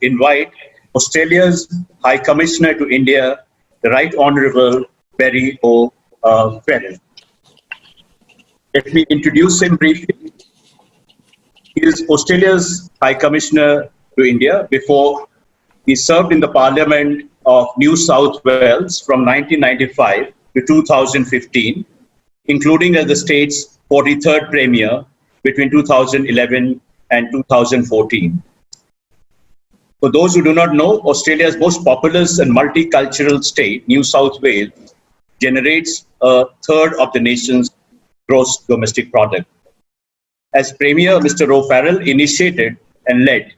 invite Australia's High Commissioner to India, the Right Honourable Barry O'Farrell. Let me introduce him briefly. He is Australia's High Commissioner to India. Before, he served in the Parliament of New South Wales from 1995 to 2015, including as the state's 43rd Premier between 2011 and 2014. For those who do not know, Australia's most populous and multicultural state, New South Wales, generates a third of the nation's gross domestic product. As Premier, Mr. O'Farrell initiated and led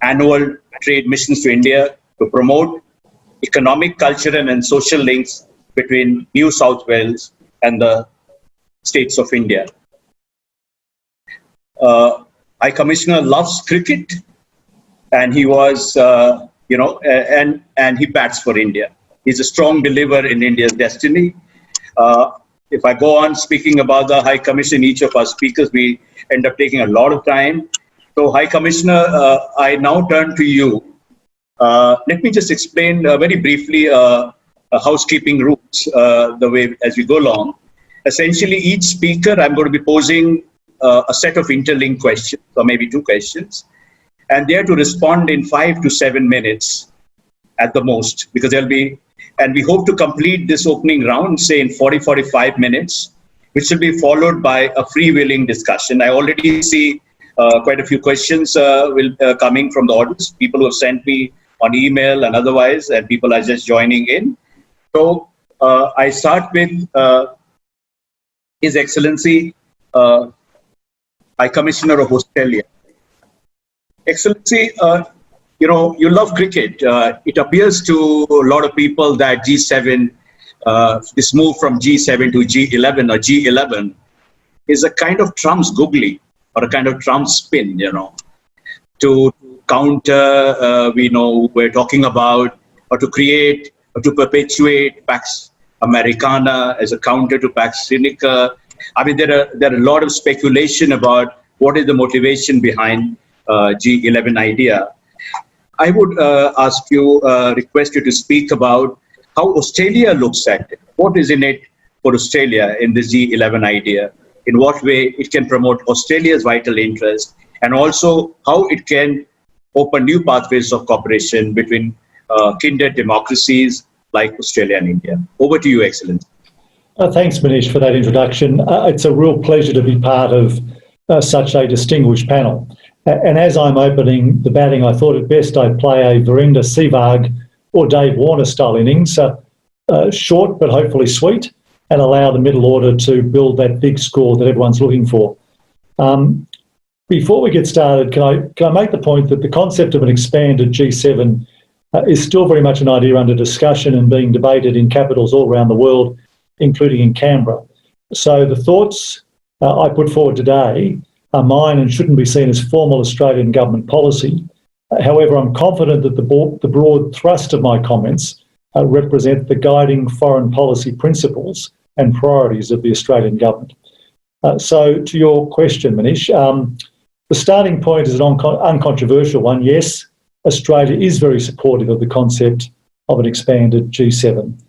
annual trade missions to India to promote economic, cultural, and social links between New South Wales and the states of India. High Commissioner loves cricket, and he was, and he bats for India. He's a strong believer in India's destiny. If I go on speaking about the High Commissioner, each of our speakers, we end up taking a lot of time. So, High Commissioner, I now turn to you. Let me just explain very briefly housekeeping rules the way as we go along. Essentially, each speaker, I'm going to be posing a set of interlinked questions, or maybe two questions, and they are to respond in 5 to 7 minutes at the most, because there'll be, and we hope to complete this opening round, say in 40-45 minutes, which will be followed by a freewheeling discussion. I already see quite a few questions coming from the audience, people who have sent me on email and otherwise, and people are just joining in. So I start with His Excellency, High Commissioner of Australia. Excellency, you love cricket. It appears to a lot of people that G7, this move from G7 to G11 or G11 is a kind of Trump's googly or a kind of Trump spin, to counter, we're talking about, or to create, or to perpetuate Pax Americana as a counter to Pax Sinica. I mean, there are a lot of speculation about what is the motivation behind G11 idea. I would request you to speak about how Australia looks at it. What is in it for Australia in this G11 idea? In what way it can promote Australia's vital interest, and also how it can open new pathways of cooperation between kindred democracies like Australia and India. Over to you, Excellency. Thanks, Manish, for that introduction. It's a real pleasure to be part of such a distinguished panel. And as I'm opening the batting, I thought it best I'd play a Virender Sehwag or Dave Warner style innings, short but hopefully sweet, and allow the middle order to build that big score that everyone's looking for. Before we get started, can I make the point that the concept of an expanded G7 is still very much an idea under discussion and being debated in capitals all around the world, including in Canberra. So the thoughts I put forward today are mine and shouldn't be seen as formal Australian government policy. However, I'm confident that the broad thrust of my comments represent the guiding foreign policy principles and priorities of the Australian government. So to your question, Manish, the starting point is an uncontroversial one. Yes, Australia is very supportive of the concept of an expanded G7.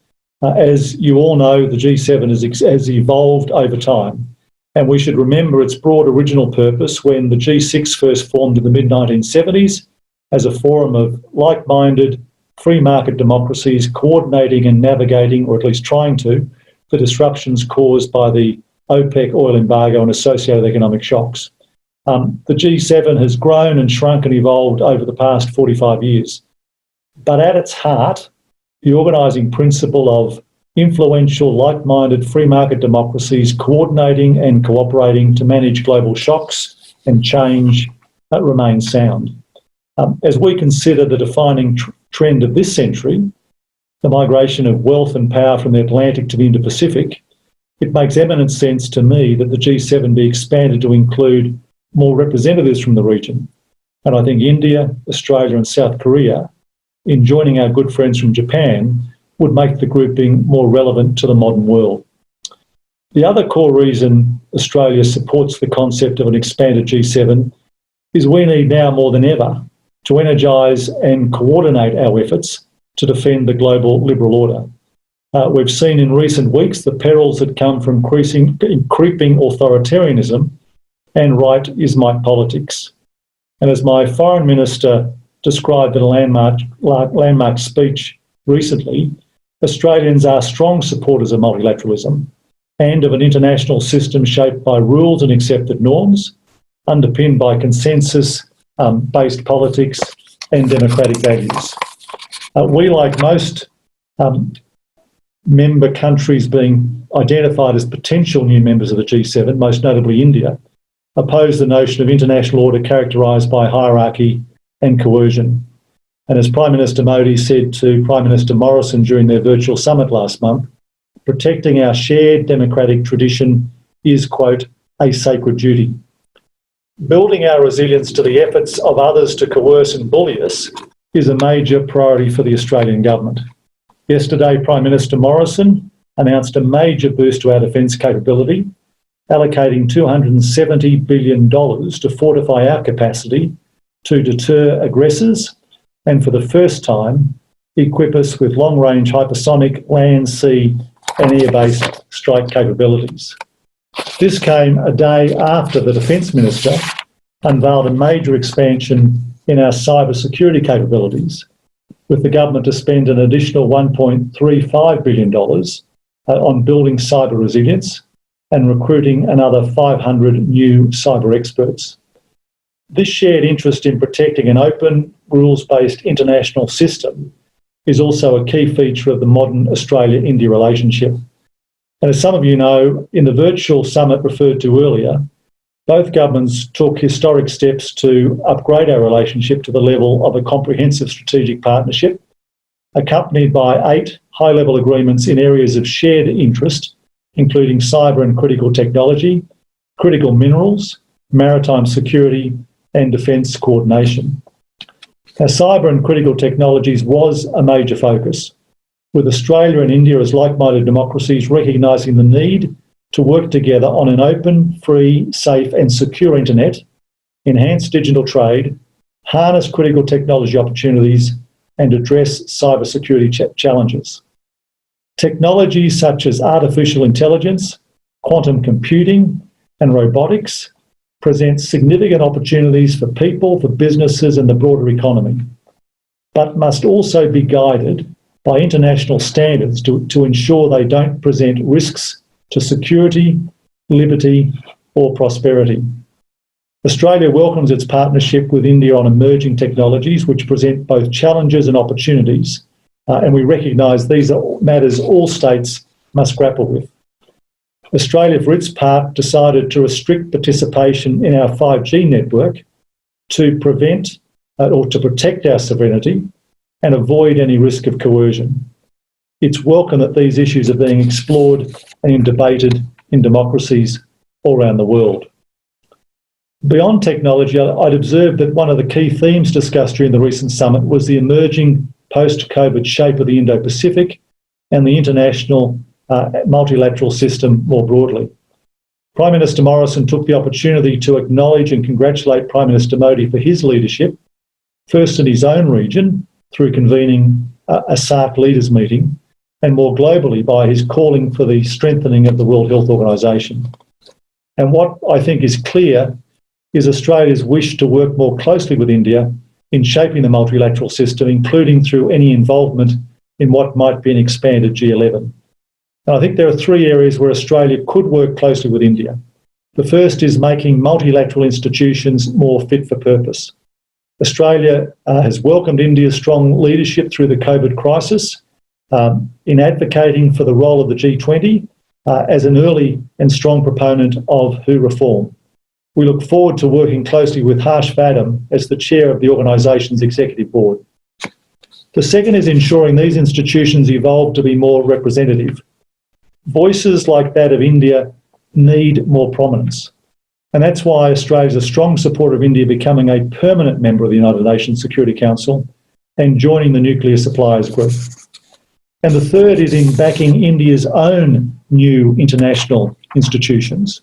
As you all know, the G7 has evolved over time, and we should remember its broad original purpose when the G6 first formed in the mid-1970s as a forum of like-minded, free market democracies coordinating and navigating, or at least trying to, the disruptions caused by the OPEC oil embargo and associated economic shocks. The G7 has grown and shrunk and evolved over the past 45 years. But at its heart, the organising principle of influential, like-minded free market democracies coordinating and cooperating to manage global shocks and change remains sound. As we consider the defining trend of this century, the migration of wealth and power from the Atlantic to the Indo-Pacific, it makes eminent sense to me that the G7 be expanded to include more representatives from the region. And I think India, Australia and South Korea, in joining our good friends from Japan, would make the grouping more relevant to the modern world. The other core reason Australia supports the concept of an expanded G7 is we need now more than ever to energise and coordinate our efforts to defend the global liberal order. We've seen in recent weeks the perils that come from creeping authoritarianism and right-ismite politics. And as my foreign minister described in a landmark speech recently, Australians are strong supporters of multilateralism and of an international system shaped by rules and accepted norms, underpinned by consensus-based politics and democratic values. We, like most member countries being identified as potential new members of the G7, most notably India, oppose the notion of international order characterised by hierarchy and coercion. And as Prime Minister Modi said to Prime Minister Morrison during their virtual summit last month, protecting our shared democratic tradition is, quote, a sacred duty. Building our resilience to the efforts of others to coerce and bully us is a major priority for the Australian government. Yesterday, Prime Minister Morrison announced a major boost to our defence capability, allocating $270 billion to fortify our capacity to deter aggressors and, for the first time, equip us with long-range hypersonic land, sea and air-based strike capabilities. This came a day after the Defence Minister unveiled a major expansion in our cyber security capabilities, with the government to spend an additional $1.35 billion on building cyber resilience and recruiting another 500 new cyber experts. This shared interest in protecting an open, rules-based international system is also a key feature of the modern Australia-India relationship. And as some of you know, in the virtual summit referred to earlier, both governments took historic steps to upgrade our relationship to the level of a comprehensive strategic partnership, accompanied by 8 high-level agreements in areas of shared interest, including cyber and critical technology, critical minerals, maritime security, and defence coordination. Now, cyber and critical technologies was a major focus, with Australia and India as like-minded democracies recognising the need to work together on an open, free, safe and secure internet, enhance digital trade, harness critical technology opportunities and address cybersecurity challenges. Technologies such as artificial intelligence, quantum computing and robotics present significant opportunities for people, for businesses and the broader economy, but must also be guided by international standards to ensure they don't present risks to security, liberty or prosperity. Australia welcomes its partnership with India on emerging technologies which present both challenges and opportunities, and we recognise these are matters all states must grapple with. Australia, for its part, decided to restrict participation in our 5G network to prevent or to protect our sovereignty and avoid any risk of coercion. It's welcome that these issues are being explored and debated in democracies all around the world. Beyond technology, I'd observed that one of the key themes discussed during the recent summit was the emerging post-COVID shape of the Indo-Pacific and the international multilateral system more broadly. Prime Minister Morrison took the opportunity to acknowledge and congratulate Prime Minister Modi for his leadership, first in his own region through convening a SAARC leaders meeting, and more globally by his calling for the strengthening of the World Health Organization. And what I think is clear is Australia's wish to work more closely with India in shaping the multilateral system, including through any involvement in what might be an expanded G11. And I think there are 3 areas where Australia could work closely with India. The first is making multilateral institutions more fit for purpose. Australia has welcomed India's strong leadership through the COVID crisis in advocating for the role of the G20 as an early and strong proponent of WHO reform. We look forward to working closely with Harsh Vadam as the chair of the organisation's executive board. The second is ensuring these institutions evolve to be more representative. Voices like that of India need more prominence. And that's why Australia is a strong supporter of India becoming a permanent member of the United Nations Security Council and joining the Nuclear Suppliers Group. And the third is in backing India's own new international institutions.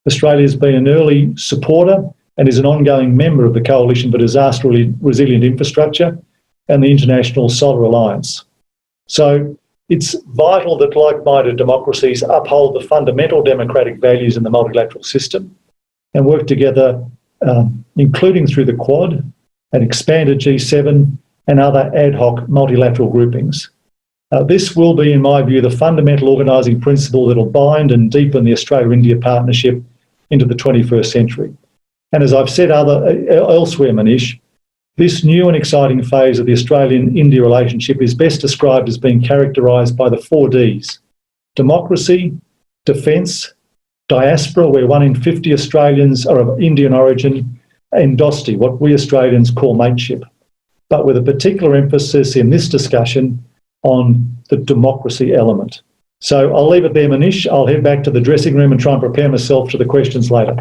Australia has been an early supporter and is an ongoing member of the Coalition for Disaster Resilient Infrastructure and the International Solar Alliance. So it's vital that like-minded democracies uphold the fundamental democratic values in the multilateral system and work together, including through the Quad, an expanded G7 and other ad hoc multilateral groupings. This will be, in my view, the fundamental organising principle that will bind and deepen the Australia-India partnership into the 21st century. And as I've said elsewhere, Manish, this new and exciting phase of the Australian-India relationship is best described as being characterised by the 4 Ds: democracy, defence, diaspora, where 1 in 50 Australians are of Indian origin, and dosti, what we Australians call mateship, but with a particular emphasis in this discussion on the democracy element. So I'll leave it there, Manish. I'll head back to the dressing room and try and prepare myself to the questions later.